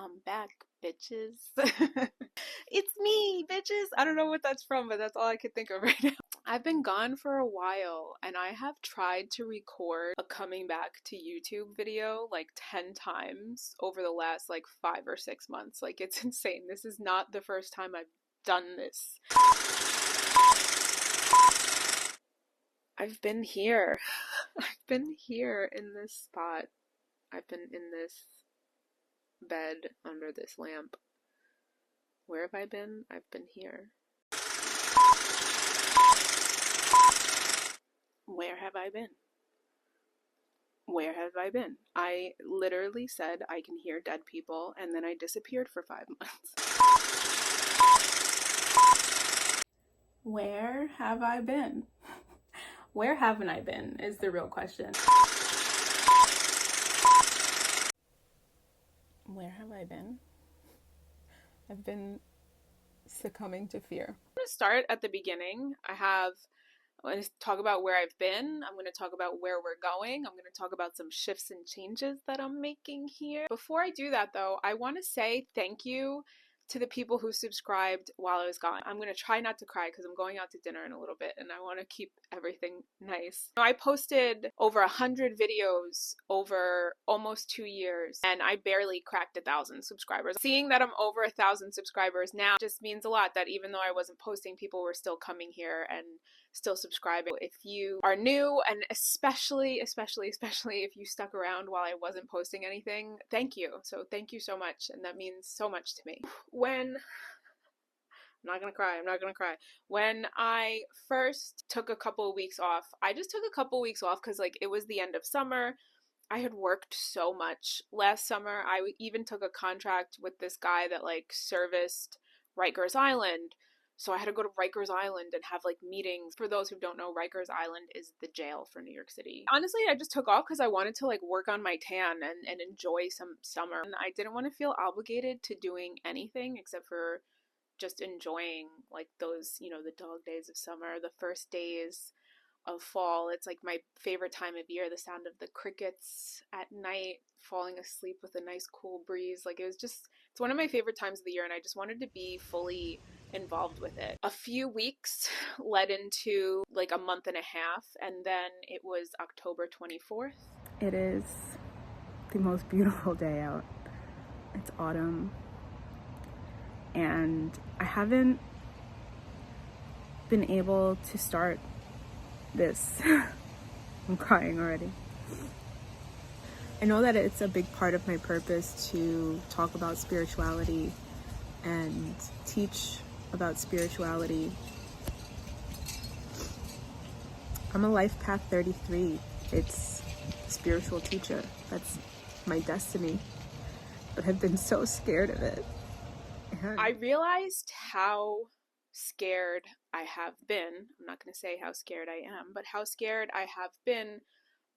I'm back, bitches. It's me, bitches. I don't know what that's from, but that's all I could think of right now. I've been gone for a while, and I have tried to record a coming back to YouTube video like 10 times over the last like 5 or 6 months. Like, it's insane. This is not the first time I've done this. I've been here. I've been here in this spot. I've been in this bed under this lamp. Where have I been? I've been here. Where have I been? Where have I been? I literally said I can hear dead people, and then I disappeared for 5 months. Where have I been? Where haven't I been is the real question. Where have I been? I've been succumbing to fear. I'm going to start at the beginning. I'm going to talk about where I've been. I'm going to talk about where we're going. I'm going to talk about some shifts and changes that I'm making here. Before I do that, though, I want to say thank you to the people who subscribed while I was gone. I'm going to try not to cry because I'm going out to dinner in a little bit and I want to keep everything nice. I posted over 100 videos over almost 2 years and I barely cracked 1,000 subscribers. Seeing that I'm over 1,000 subscribers now just means a lot, that even though I wasn't posting, people were still coming here and still subscribing. If you are new, and especially if you stuck around while I wasn't posting anything, thank you. So thank you so much, and that means so much to me. I'm not gonna cry. When I first took a couple of weeks off, I just took a couple of weeks off because like it was the end of summer. I had worked so much last summer. I even took a contract with this guy that like serviced Rikers Island. So I had to go to Rikers Island and have like meetings. For those who don't know, Rikers Island is the jail for New York City. Honestly, I just took off because I wanted to like work on my tan and enjoy some summer. And I didn't want to feel obligated to doing anything except for just enjoying like those, the dog days of summer, the first days of fall. It's like my favorite time of year, the sound of the crickets at night, falling asleep with a nice cool breeze. Like it's one of my favorite times of the year, and I just wanted to be fully involved with it. A few weeks led into like a month and a half, and then it was October 24th. It is the most beautiful day out. It's autumn, and I haven't been able to start this. I'm crying already. I know that it's a big part of my purpose to talk about spirituality and teach about spirituality. I'm a life path 33. It's spiritual teacher. That's my destiny. But I've been so scared of it. I realized how scared I have been. I'm not going to say how scared I am, but how scared I have been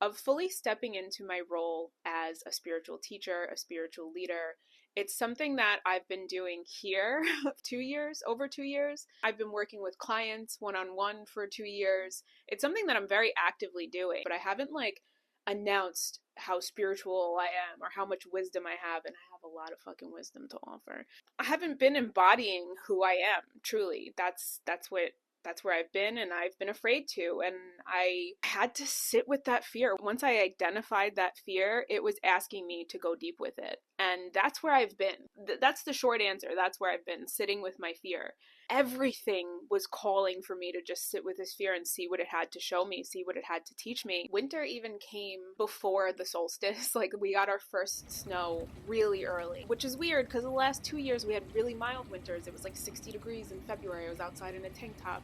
of fully stepping into my role as a spiritual teacher, a spiritual leader. It's something that I've been doing here over 2 years. I've been working with clients one-on-one for 2 years. It's something that I'm very actively doing, but I haven't like announced how spiritual I am or how much wisdom I have, and I have a lot of fucking wisdom to offer. I haven't been embodying who I am, truly. That's where I've been, and I've been afraid to, and I had to sit with that fear. Once I identified that fear, it was asking me to go deep with it, and that's where I've been. That's the short answer. That's where I've been, sitting with my fear. Everything was calling for me to just sit with this fear and see what it had to show me, see what it had to teach me. Winter even came before the solstice. Like, we got our first snow really early, which is weird because the last 2 years we had really mild winters. It was like 60 degrees in February. I was outside in a tank top.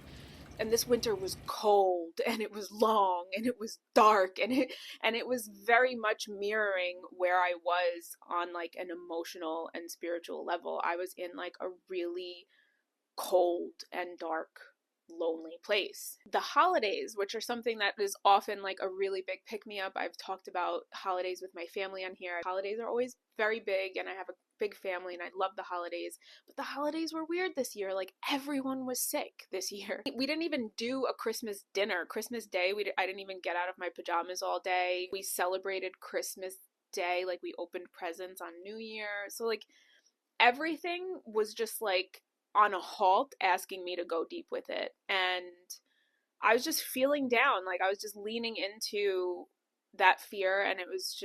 And this winter was cold, and it was long, and it was dark, and it was very much mirroring where I was on like an emotional and spiritual level. I was in like a really cold and dark, lonely place. The holidays, which are something that is often like a really big pick-me-up. I've talked about holidays with my family on here. Holidays are always very big, and I have a big family and I love the holidays, but the holidays were weird this year. Like, everyone was sick this year. We didn't even do a Christmas dinner. Christmas Day, I didn't even get out of my pajamas all day. We celebrated Christmas Day, like we opened presents on New Year. So like everything was just like on a halt, asking me to go deep with it. And I was just feeling down. Like I was just leaning into that fear, and it was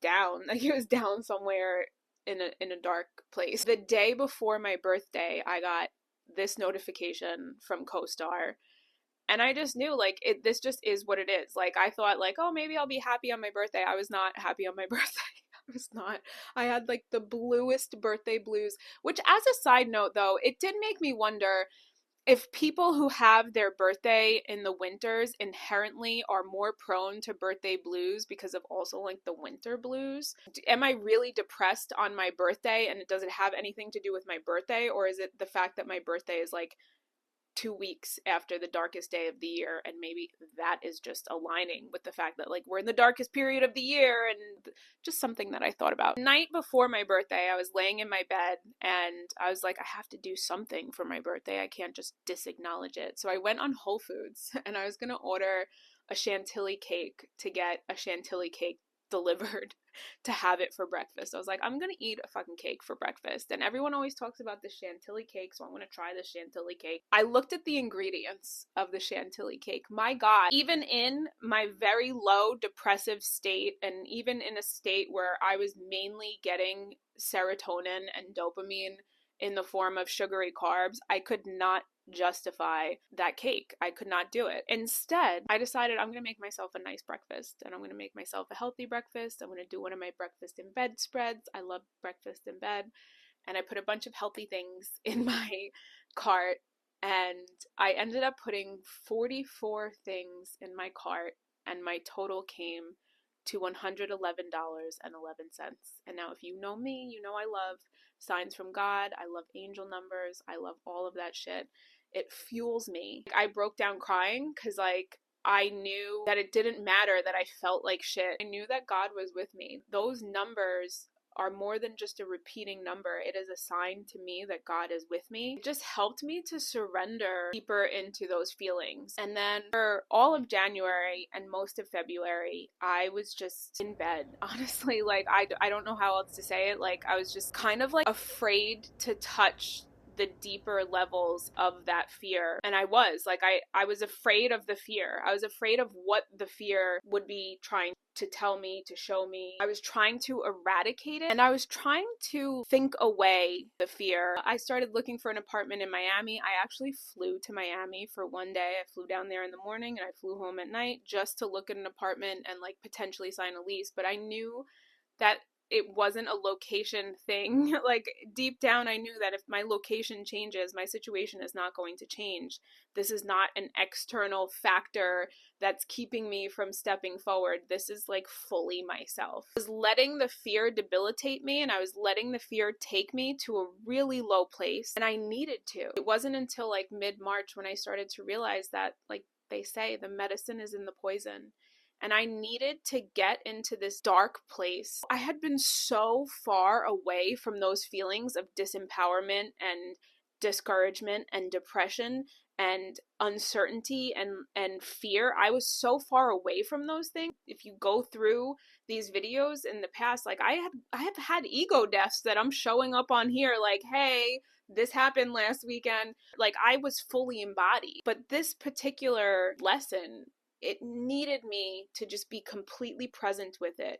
down. Like it was down somewhere in a dark place. The day before my birthday, I got this notification from CoStar, and I just knew, like, this just is what it is. Like, I thought, like, oh, maybe I'll be happy on my birthday. I was not happy on my birthday. I was not. I had, like, the bluest birthday blues, which, as a side note, though, it did make me wonder if people who have their birthday in the winters inherently are more prone to birthday blues because of also, like, the winter blues. Am I really depressed on my birthday, and does it have anything to do with my birthday, or is it the fact that my birthday is, like, 2 weeks after the darkest day of the year, and maybe that is just aligning with the fact that, like, we're in the darkest period of the year? And just something that I thought about. The night before my birthday, I was laying in my bed, and I was like, I have to do something for my birthday. I can't just disacknowledge it. So I went on Whole Foods, and I was gonna order a chantilly cake, to get a chantilly cake delivered to have it for breakfast. I was like, I'm gonna eat a fucking cake for breakfast. And everyone always talks about the chantilly cake, so I'm gonna try the chantilly cake. I looked at the ingredients of the chantilly cake. My God, even in my very low depressive state, and even in a state where I was mainly getting serotonin and dopamine in the form of sugary carbs, I could not justify that cake. I could not do it. Instead, I decided I'm going to make myself a nice breakfast, and I'm going to make myself a healthy breakfast. I'm going to do one of my breakfast in bed spreads. I love breakfast in bed. And I put a bunch of healthy things in my cart, and I ended up putting 44 things in my cart, and my total came to $111.11. And now, if you know me, you know I love signs from God. I love angel numbers. I love all of that shit. It fuels me. I broke down crying because, like, I knew that it didn't matter that I felt like shit. I knew that God was with me. Those numbers are more than just a repeating number. It is a sign to me that God is with me. It just helped me to surrender deeper into those feelings. And then for all of January and most of February, I was just in bed. Honestly, like, I don't know how else to say it. Like, I was just kind of, like, afraid to touch the deeper levels of that fear. And I was like, I was afraid of the fear. I was afraid of what the fear would be trying to tell me, to show me. I was trying to eradicate it, and I was trying to think away the fear. I started looking for an apartment in Miami. I actually flew to Miami for one day. I flew down there in the morning, and I flew home at night just to look at an apartment and, like, potentially sign a lease. But I knew that it wasn't a location thing. Like, deep down, I knew that if my location changes, my situation is not going to change. This is not an external factor that's keeping me from stepping forward. This is, like, fully myself. I was letting the fear debilitate me, and I was letting the fear take me to a really low place, and I needed to. It wasn't until, like, mid-March when I started to realize that, like they say, the medicine is in the poison. And I needed to get into this dark place. I had been so far away from those feelings of disempowerment and discouragement and depression and uncertainty and fear. I was so far away from those things. If you go through these videos in the past, like, I have had ego deaths that I'm showing up on here, like, hey, this happened last weekend. Like, I was fully embodied. But this particular lesson, it needed me to just be completely present with it.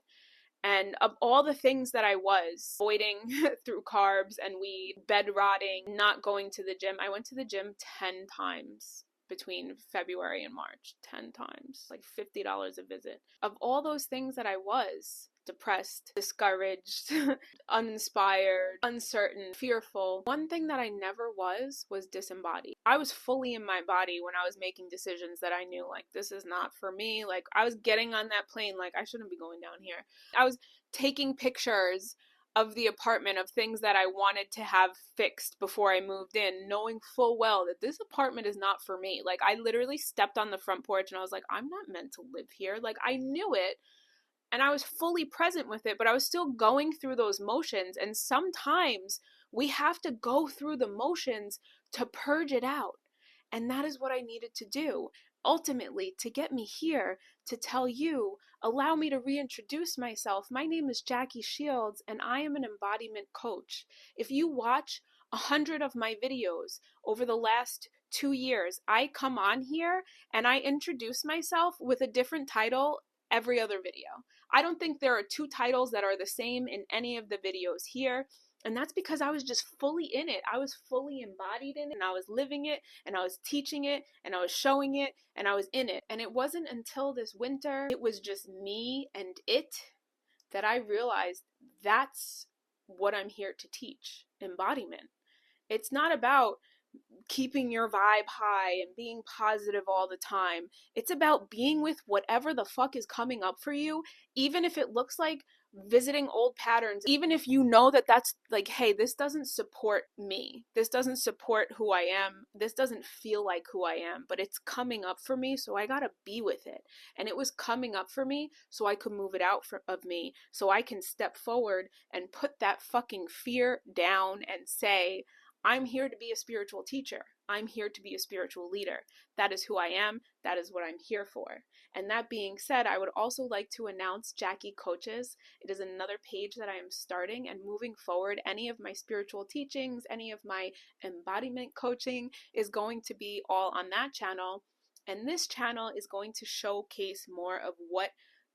And of all the things that I was avoiding through carbs and weed, bed rotting, not going to the gym, I went to the gym 10 times between February and March. 10 times, like $50 a visit. Of all those things that I was, depressed, discouraged, uninspired, uncertain, fearful, one thing that I never was disembodied. I was fully in my body when I was making decisions that I knew, like, this is not for me. Like, I was getting on that plane, like, I shouldn't be going down here. I was taking pictures of the apartment, of things that I wanted to have fixed before I moved in, knowing full well that this apartment is not for me. Like, I literally stepped on the front porch and I was like, I'm not meant to live here. Like, I knew it, and I was fully present with it, but I was still going through those motions. And sometimes we have to go through the motions to purge it out. And that is what I needed to do, ultimately, to get me here, to tell you, allow me to reintroduce myself. My name is Jackie Shields, and I am an embodiment coach. If you watch 100 of my videos over the last 2 years, I come on here and I introduce myself with a different title every other video. I don't think there are two titles that are the same in any of the videos here. And that's because I was just fully in it. I was fully embodied in it, and I was living it, and I was teaching it, and I was showing it, and I was in it. And it wasn't until this winter, it was just me and it, that I realized that's what I'm here to teach, embodiment. It's not about keeping your vibe high and being positive all the time. It's about being with whatever the fuck is coming up for you, even if it looks like visiting old patterns, even if you know that that's like, hey, this doesn't support me. This doesn't support who I am. This doesn't feel like who I am, but it's coming up for me, so I gotta be with it. And it was coming up for me, so I could move it out of me, so I can step forward and put that fucking fear down and say, I'm here to be a spiritual teacher. I'm here to be a spiritual leader. That is who I am. That is what I'm here for. And that being said, I would also like to announce Jackie Coaches. It is another page that I am starting, and moving forward, any of my spiritual teachings, any of my embodiment coaching is going to be all on that channel. And this channel is going to showcase more of what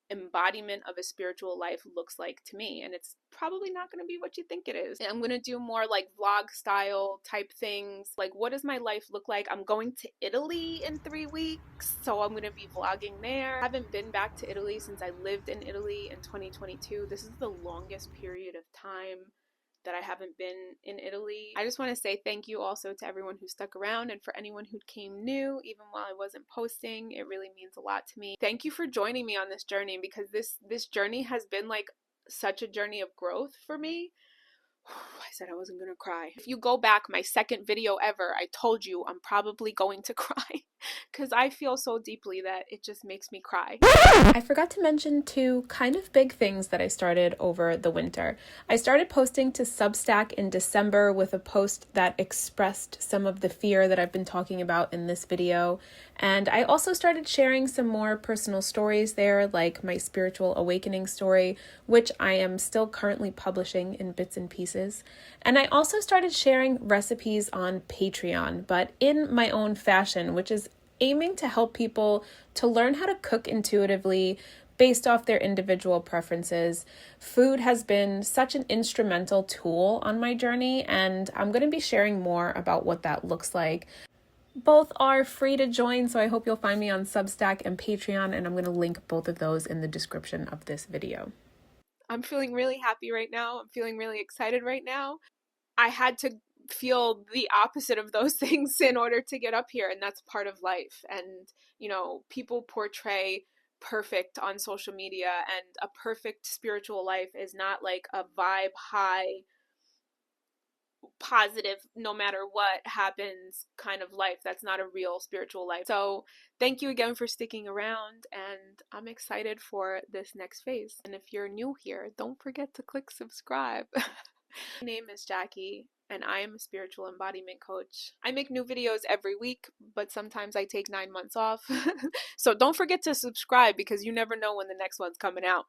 embodiment of a spiritual life looks like to me, and it's probably not going to be what you think it is. I'm going to do more like vlog style type things, like what does my life look like. I'm going to Italy in 3 weeks, so I'm going to be vlogging there. I haven't been back to Italy since I lived in Italy in 2022. This is the longest period of time that I haven't been in Italy. I just want to say thank you also to everyone who stuck around, and for anyone who came new, even while I wasn't posting. It really means a lot to me. Thank you for joining me on this journey, because this journey has been like such a journey of growth for me. I said I wasn't gonna cry. If you go back, my second video ever, I told you I'm probably going to cry because I feel so deeply that it just makes me cry. I forgot to mention two kind of big things that I started over the winter. I started posting to Substack in December with a post that expressed some of the fear that I've been talking about in this video. And I also started sharing some more personal stories there, like my spiritual awakening story, which I am still currently publishing in bits and pieces. And I also started sharing recipes on Patreon, but in my own fashion, which is aiming to help people to learn how to cook intuitively based off their individual preferences. Food has been such an instrumental tool on my journey, and I'm going to be sharing more about what that looks like. Both are free to join, so I hope you'll find me on Substack and Patreon, and I'm going to link both of those in the description of this video. I'm feeling really happy right now. I'm feeling really excited right now. I had to feel the opposite of those things in order to get up here, and that's part of life. And, you know, people portray perfect on social media, and a perfect spiritual life is not like a vibe high, positive, no matter what happens kind of life. That's not a real spiritual life. So thank you again for sticking around, and I'm excited for this next phase. And if you're new here, don't forget to click subscribe. My name is Jackie, and I am a spiritual embodiment coach. I make new videos every week, but sometimes I take 9 months off. So don't forget to subscribe, because you never know when the next one's coming out.